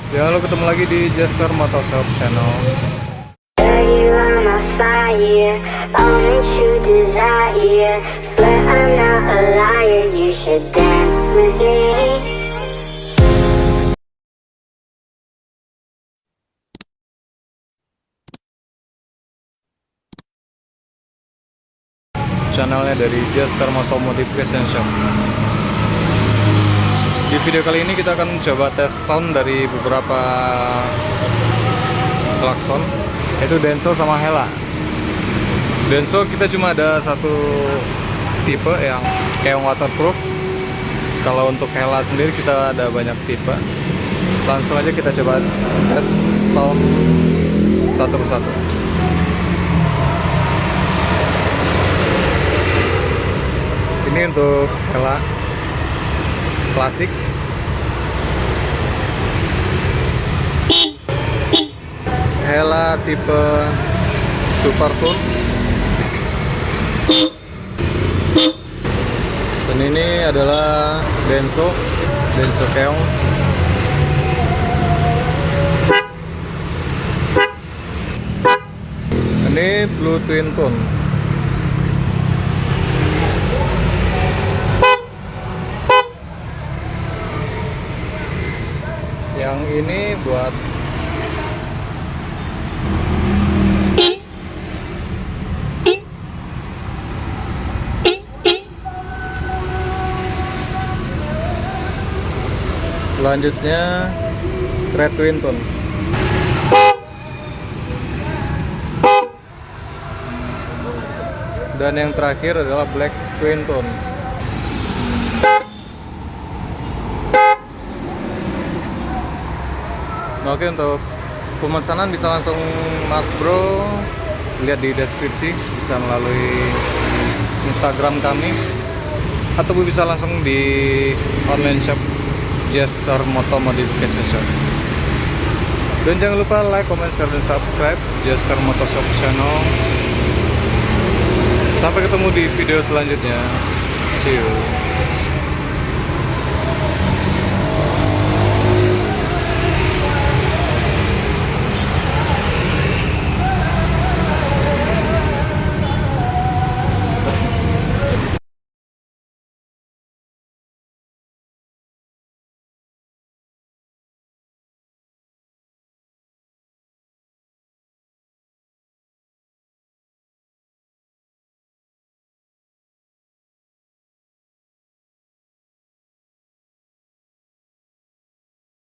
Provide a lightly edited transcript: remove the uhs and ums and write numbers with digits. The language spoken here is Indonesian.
Ya, halo, ketemu lagi di Jester Motorshop Channel. You are my fire, only true desire. Swear I'm not a liar, you should dance with me. Channelnya dari Jester Motor Modification Shop. Di video kali ini kita akan mencoba tes sound dari beberapa klakson, yaitu Denso sama Hella. Denso kita cuma ada satu tipe yang keong waterproof. Kalau untuk Hella sendiri kita ada banyak tipe. Langsung aja kita coba tes sound satu persatu. Ini untuk Hella klasik, Hella tipe super tune, dan ini adalah Denso keong. Ini Blue Twin Tone. Yang ini buat selanjutnya Red Twin Tone. Dan yang terakhir adalah Black Twin Tone. Oke, untuk pemesanan bisa langsung Mas Bro lihat di deskripsi, bisa melalui Instagram kami atau bisa langsung di online shop Jester Motor Modification Shop. Dan jangan lupa like, comment, share, dan subscribe Jester Motorshop Channel. Sampai ketemu di video selanjutnya. See you.